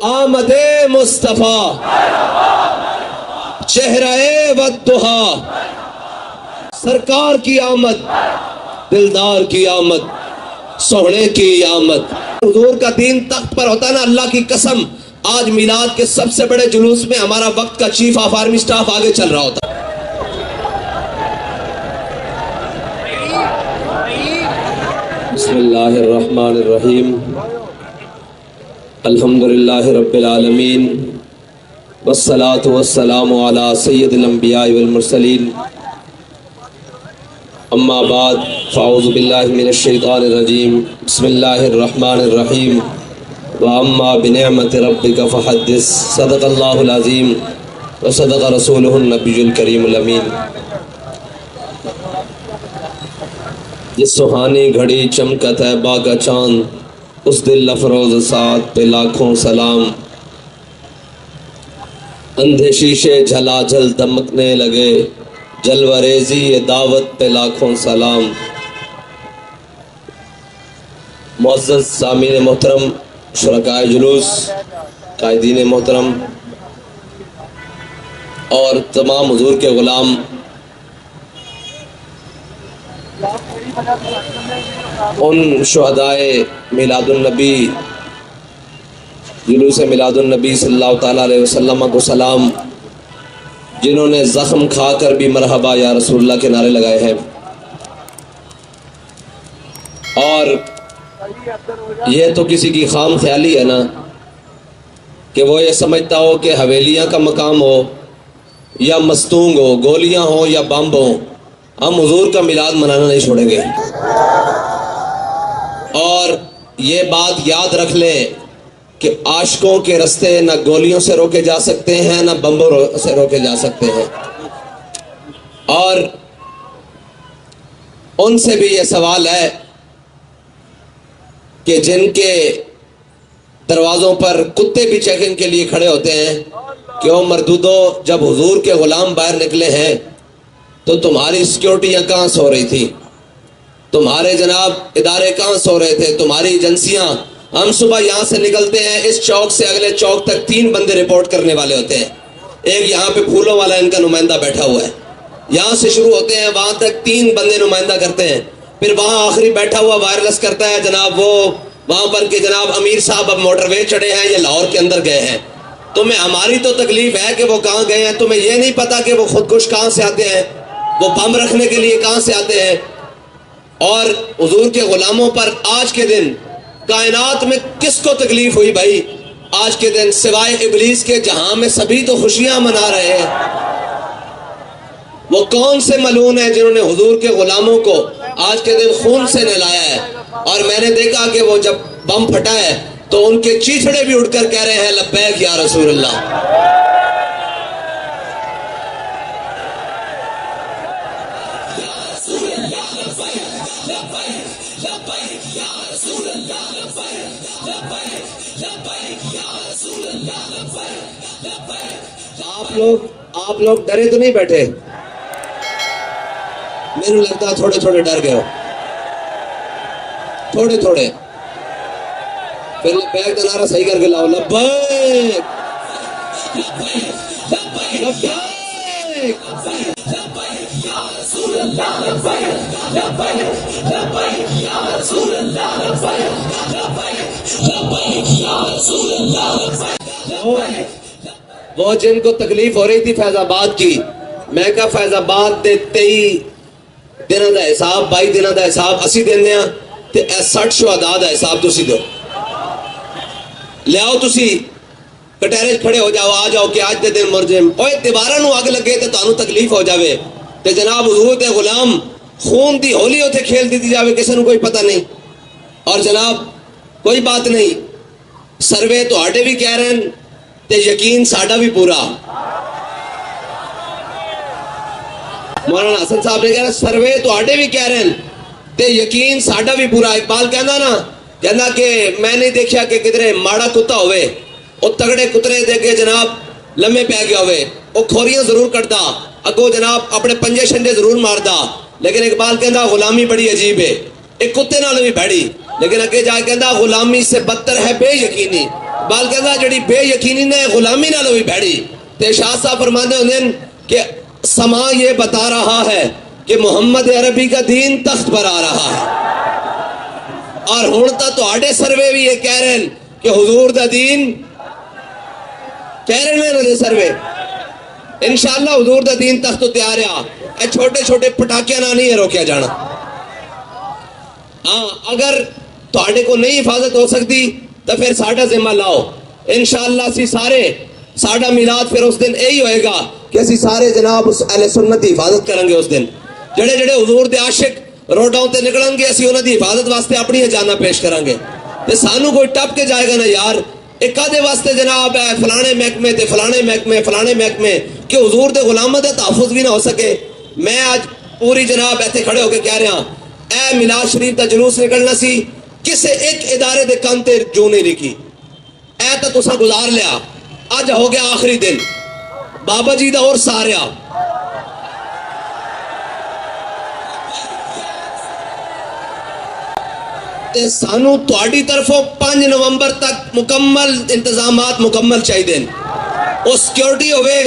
آمد مصطفیٰ چہرہ والضحا، سرکار کی آمد، دلدار کی آمد، سوہنے کی آمد۔ حضور کا دین تخت پر ہوتا نا، اللہ کی قسم آج میلاد کے سب سے بڑے جلوس میں ہمارا وقت کا چیف آف آرمی سٹاف آگے چل رہا ہوتا۔ بسم اللہ الرحمن الرحیم، الحمدللہ رب العالمین، والصلاة والسلام علی سید الانبیاء والمرسلین، اما بعد فاعوذ باللہ من الشیطان الرجیم، بسم اللہ الرحمن الرحیم، واما بنعمت ربک فحدث، صدق اللہ العظیم وصدق رسولہ النبی الکریم الامین۔ جس سہانی گھڑی چمکت ہے باغ چاند، اس دل افروز ساتھ پہ لاکھوں سلام۔ اندھے شیشے جھلا جھل دمکنے لگے، جلوہ ریزی دعوت پہ لاکھوں سلام۔ معزز سامعین محترم، شرکائے جلوس، قائدین محترم اور تمام حضور کے غلام، ان شہدائے میلاد النبی، جلوس میلاد النبی صلی اللہ تعالیٰ علیہ وسلم کو سلام، جنہوں نے زخم کھا کر بھی مرحبا یا رسول اللہ کے نعرے لگائے ہیں۔ اور یہ تو کسی کی خام خیالی ہے نا کہ وہ یہ سمجھتا ہو کہ حویلیاں کا مقام ہو یا مستونگ ہو، گولیاں ہوں یا بمب ہوں، ہم حضور کا میلاد منانا نہیں چھوڑیں گے۔ اور یہ بات یاد رکھ لیں کہ عاشقوں کے رستے نہ گولیوں سے روکے جا سکتے ہیں نہ بمبوں سے روکے جا سکتے ہیں۔ اور ان سے بھی یہ سوال ہے کہ جن کے دروازوں پر کتے بھی چیکنگ کے لیے کھڑے ہوتے ہیں، کیوں مردودو جب حضور کے غلام باہر نکلے ہیں تو تمہاری سیکیورٹیاں کہاں سو رہی تھی؟ تمہارے جناب ادارے کہاں سو رہے تھے؟ تمہاری ایجنسیاں؟ ہم صبح یہاں سے نکلتے ہیں، اس چوک سے اگلے چوک تک 3 بندے رپورٹ کرنے والے ہوتے ہیں۔ ایک یہاں پہ پھولوں والا ان کا نمائندہ بیٹھا ہوا ہے، یہاں سے شروع ہوتے ہیں وہاں تک 3 بندے نمائندہ کرتے ہیں، پھر وہاں آخری بیٹھا ہوا وائرلیس کرتا ہے جناب وہ وہاں پر کہ جناب امیر صاحب اب موٹر وے چڑھے ہیں، یہ لاہور کے اندر گئے ہیں۔ تمہیں ہماری تو تکلیف ہے کہ وہ کہاں گئے ہیں، تمہیں یہ نہیں پتا کہ وہ خودکش کہاں سے آتے ہیں، وہ بم رکھنے کے لیے کہاں سے آتے ہیں۔ اور حضور کے غلاموں پر آج کے دن کائنات میں کس کو تکلیف ہوئی بھائی؟ آج کے دن سوائے ابلیس کے جہاں میں سبھی تو خوشیاں منا رہے ہیں۔ وہ کون سے ملعون ہیں جنہوں نے حضور کے غلاموں کو آج کے دن خون سے نہلایا ہے؟ اور میں نے دیکھا کہ وہ جب بم پھٹا ہے تو ان کے چیچڑے بھی اٹھ کر کہہ رہے ہیں لبیک یا رسول اللہ۔ آپ لوگ ڈرے تو نہیں بیٹھے؟ میرے لگتا تھوڑے تھوڑے ڈر گئے ہو، تھوڑے تھوڑے۔ پھر لبیک کا نعرہ صحیح کر کے لاؤ، لبیک لبیک۔ وہ جن کو تکلیف ہو رہی تھی فیض آباد کی، میں کہا فیض آباد دے 23 دنوں دا حساب، 22 دنوں دا حساب اسی دن دیا تے 60 شہداء دا حساب تسی دو، لیاؤ تسی کٹہرے کھڑے ہو جاؤ، آ جاؤ کہ آج دے دن مرجم اوے دیوارہ نو اگ لگے تے تانوں تکلیف ہو جاوے تے جناب حضور دے غلام خون دی ہولی ہوتے کھیل دیتی جاوے، کسی نو کوئی پتہ نہیں۔ اور جناب کوئی بات نہیں، سروے تو آٹے بھی کہہ رہے ہیں تے یقین ساڑھا بھی پورا۔ مولانا حسن صاحب نے کہا سروے تو آٹے بھی کہہ رہے ہیں تے یقین ساڑھا بھی پورا۔ اقبال کہنا نا، کہنا کہ میں نہیں دیکھا کہ کدھرے ماڑا کتا ہوئے، وہ تگڑے کترے دے کے جناب لمے پہ گیا ہوئے، وہ کھوریاں ضرور کرتا، اگو جناب اپنے پنجے شنجے ضرور ماردا، لیکن اقبال کہنا غلامی بڑی عجیب ہے، ایک کتے نال بھی بھڑی، لیکن اگے جا کے کہنا غلامی سے بدتر ہے بے یقینی۔ بلکہ جڑی بے یقینی نے غلامی نال ہوئی بھڑی تے شاہ صاحب فرماتے ہوندے کہ سما یہ بتا رہا ہے کہ محمد عربی کا دین تخت پر آ رہا ہے، اور ہن تا تواڈے سروے بھی یہ کہہ رہے ہیں کہ حضور دا دین کہہ رہے ہیں نا سروے انشاءاللہ حضور دا دین تخت تو تیار ہے۔ اے چھوٹے چھوٹے پٹاکیاں نہ نہیں روکیا جانا۔ ہاں اگر تواڈے کو نہیں حفاظت ہو سکتی تو پھر ساڈا ذمہ لاؤ انشاءاللہ اسی سارے ساڈا میلاد پھر اس دن یہی ہوئے گا کہ اسی سارے جناب اس اہل سنت کی حفاظت کریں گے۔ اس دن جڑے جڑے حضور دے عاشق روڈاں تے نکلن گے اسی انہاں دی حفاظت واسطے اپنی جاناں پیش کریں گے تے سانو کوئی ٹپ کے جائے گا نا یار ایک آدھے واسطے جناب ہے فلانے محکمے تے فلانے محکمے کہ حضور دے غلاماں دا تحفظ بھی نہ ہو سکے۔ میں آج پوری جناب ایتھے کھڑے ہو کے کہہ رہا اے میلاد شریف دا جلوس نکلنا سی کسے ایک ادارے دے کان تے جو نہیں لکھی اے تا تساں گزار لیا آج ہو گیا آخری دن بابا جی دا اور ساریا تے سانو تواڈی طرفوں 5 نومبر تک مکمل انتظامات مکمل چاہیے او سیکیورٹی ہوئے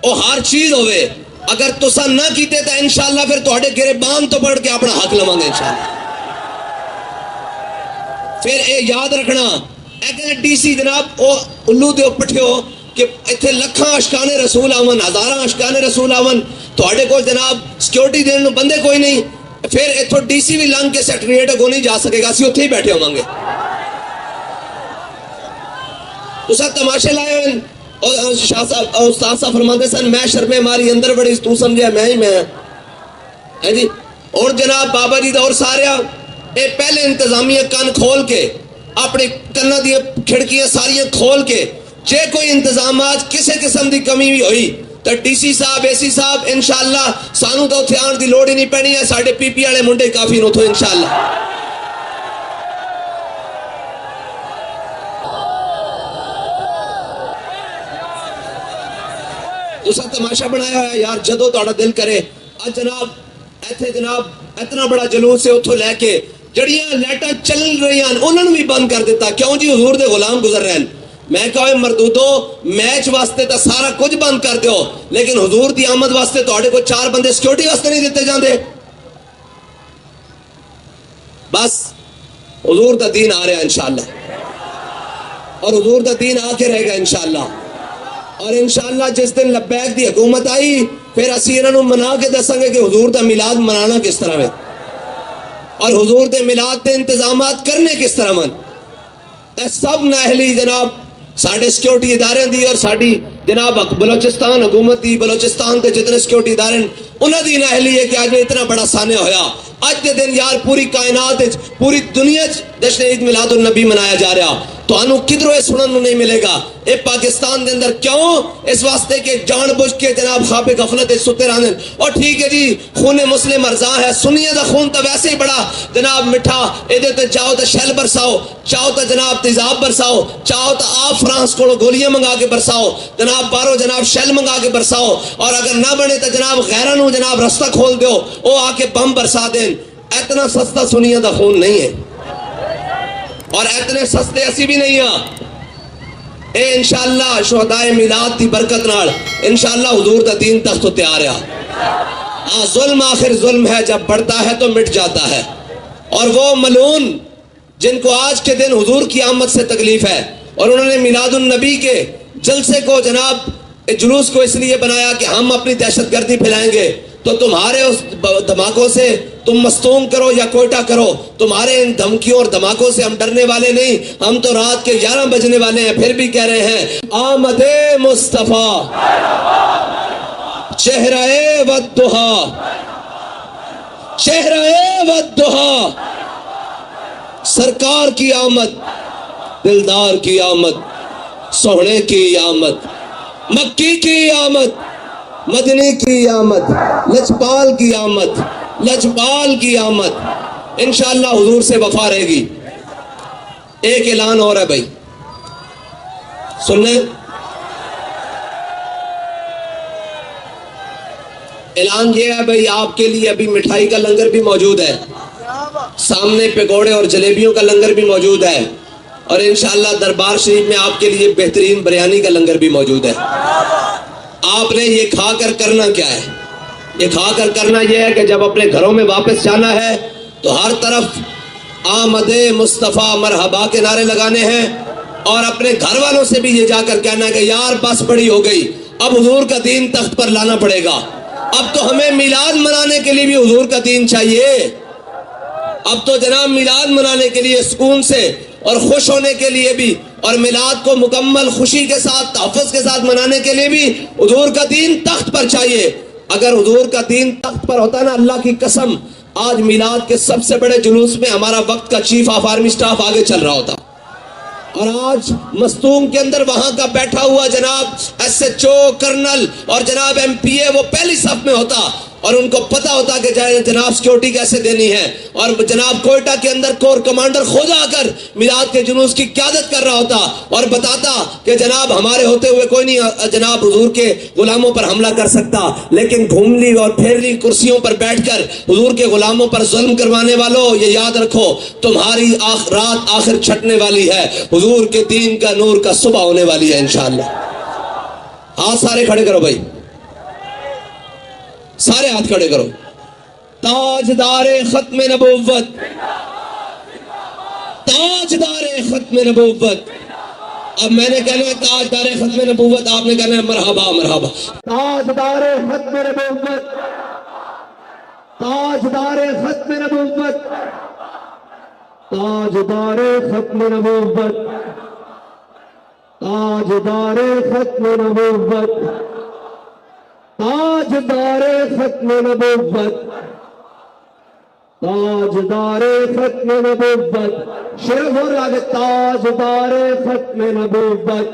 او ہر چیز ہوئے۔ اگر تسا نہ کیتے تو انشاءاللہ پھر تواڈے گریبان تو پڑھ کے اپنا حق لواں گے انشاءاللہ۔ پھر اے یاد رکھنا اے کہ ڈی سی جناب او الو دے پٹھیو کہ ایتھے لکھاں اشکان رسول آون ہزاراں اشکان رسول آون تواڈے کول جناب سیکیورٹی دین نوں بندے کوئی نہیں پھر ایتھوں ڈی سی بھی لنگ کے سیکریٹریٹ کو نہیں جا سکے گا اسی اوتھے ہی بیٹھے ہوواں گے۔ تسا تماشے لائے ہوئے اور شاہ صاحب استاد صاحب فرماتے سن میں شرمے ماری اندر بڑی تو سمجھیا میں ہی میں ہے جی۔ اور جناب بابا جی دا اور سارا اے پہلے انتظامیہ کان کھول کے اپنے کنا دی کھڑکیاں ساریاں کھول کے جے کوئی انتظامات کسے قسم دی کمی بھی ہوئی تو ڈی سی صاحب اے سی صاحب انشاءاللہ سانو تو اتھے آن دی لوڑ ہی نہیں پینی ہے ساڑھے پی پی والے منڈے کافی نو تھو انشاءاللہ۔ تسا تماشا بنایا ہے یار جدو تہاڈا دل کرے آج جناب ایتھے جناب اتنا بڑا جلوس سے اتھوں لے کے جڑیاں لائٹاں چل رہی ہیں انہوں نے بھی بند کر دیتا کیوں جی حضور دے غلام گزر رہے ہیں۔ میں کہا مردودو میچ واسطے تا سارا کچھ بند کر دیو لیکن حضور دی آمد واسطے تہاڈے کو 4 بندے سیکیورٹی واسطے نہیں دیتے جاندے۔ بس حضور دا دین آ رہا ہے انشاءاللہ اور حضور دا دین آ کے رہے گا انشاءاللہ اور انشاءاللہ جس دن لبیک دی حکومت آئی پھر اسی انہوں منا کے دسیں گے کہ حضور دا میلاد منانا کس طرح ہے اور حضور دے میلاد دے انتظامات کرنے کس طرح من اے سب ناہلی جناب ساڑھے سیکیورٹی ادارے دی اور ساڑھی جناب بلوچستان حکومت دی بلوچستان کے جتنے سیکیورٹی ادارے انہوں دی ناہلی ہے کہ آج اتنا بڑا سانے ہویا آج کے دن یار پوری کائنات پوری دنیا جشن عید میلاد النبی منایا جا رہا تو انو کدھروں یہ سنن نہیں ملے گا اے پاکستان دے اندر کیوں اس واسطے کہ جان بوجھ کے جناب خواب غفلت ستے رہنے اور ٹھیک ہے جی خون مسلم ارزاں ہے سنیہ دا خون تو ویسے ہی بڑا جناب مٹھا اے تے چاہو تو شیل برساؤ چاہو تو جناب تیزاب برساؤ چاہو تو آپ فرانس کو گولیاں منگا کے برساؤ جناب بارو جناب شیل منگا کے برساؤ اور اگر نہ بنے تو جناب غیرانو جناب رستہ کھول دیو او آ کے بم برسا دیں اتنا سستا سنیہ دا خون نہیں ہے اور اتنے سستے اسی بھی نہیں ہیں اے انشاءاللہ شہدائے میلاد دی برکت نال انشاءاللہ حضور دا دین تخت تو تیار ہے۔ ظلم آخر ظلم ہے جب بڑھتا ہے تو مٹ جاتا ہے اور وہ ملعون جن کو آج کے دن حضور کی آمد سے تکلیف ہے اور انہوں نے میلاد النبی کے جلسے کو جناب جلوس کو اس لیے بنایا کہ ہم اپنی دہشت گردی پھیلائیں گے تو تمہارے اس دھماکوں سے تم مستوم کرو یا کوئٹہ کرو تمہارے ان دھمکیوں اور دھماکوں سے ہم ڈرنے والے نہیں ہم تو رات کے 11 بجنے والے ہیں پھر بھی کہہ رہے ہیں آمد مصطفیٰ چہرہ والدہا چہرہ والدہا سرکار کی آمد دلدار کی آمد سوہنے کی آمد مکی کی آمد مدنی کی آمد لجپال کی آمد لجپال کی آمد انشاءاللہ حضور سے وفا رہے گی۔ ایک اعلان اور ہے بھائی سننے اعلان یہ ہے بھائی آپ کے لیے ابھی مٹھائی کا لنگر بھی موجود ہے سامنے پکوڑے اور جلیبیوں کا لنگر بھی موجود ہے اور انشاءاللہ دربار شریف میں آپ کے لیے بہترین بریانی کا لنگر بھی موجود ہے. آپ نے یہ کھا کر کرنا کیا ہے؟ یہ کھا کر کرنا یہ ہے کہ جب اپنے گھروں میں واپس جانا ہے تو ہر طرف آمد مصطفیٰ مرحبا کے نعرے لگانے ہیں، اور اپنے گھر والوں سے بھی یہ جا کر کہنا ہے کہ یار بس بڑی ہو گئی، اب حضور کا دین تخت پر لانا پڑے گا. اب تو ہمیں میلاد منانے کے لیے بھی حضور کا دین چاہیے. اب تو جناب میلاد منانے کے لیے سکون سے اور خوش ہونے کے لیے بھی، اور میلاد کو مکمل خوشی کے ساتھ تحفظ کے ساتھ منانے کے لیے بھی حضور کا دین تخت پر چاہیے. اگر حضور کا دین تخت پر ہوتا نا، اللہ کی قسم آج میلاد کے سب سے بڑے جلوس میں ہمارا وقت کا چیف آف آرمی سٹاف آگے چل رہا ہوتا. اور آج مستونگ کے اندر وہاں کا بیٹھا ہوا جناب ایس ایچ او کرنل اور جناب ایم پی اے وہ پہلی صف میں ہوتا، اور ان کو پتا ہوتا کہ جناب سیکیورٹی کیسے دینی ہے. اور جناب کوئٹہ کے اندر کور کمانڈر خود آ کر میلاد کے جلوس کی قیادت کر رہا ہوتا اور بتاتا کہ جناب ہمارے ہوتے ہوئے کوئی نہیں جناب حضور کے غلاموں پر حملہ کر سکتا، لیکن گھوملی اور پھیرلی کرسیوں پر بیٹھ کر حضور کے غلاموں پر ظلم کروانے والوں، یہ یاد رکھو تمہاری رات آخر چھٹنے والی ہے، حضور کے دین کا نور کا صبح ہونے والی ہے انشاءاللہ. ہاتھ سارے کھڑے کرو بھائی، سارے ہاتھ کھڑے کرو. تاجدار ختم نبوت، تاجدار ختم نبوت. اب میں نے کہنا ہے تاجدار ختم نبوت، آپ نے کہنا ہے مرحبا مرحبا. تاجدار ختم نبوت، تاجدار ختم نبوت، تاجدار ختم نبوت، تاجدار ختم نبوت، تاجدار ختم نبوت، تاجدار ختم نبوت. شیر ہو رہا ہے تاجدار ختم نبوت.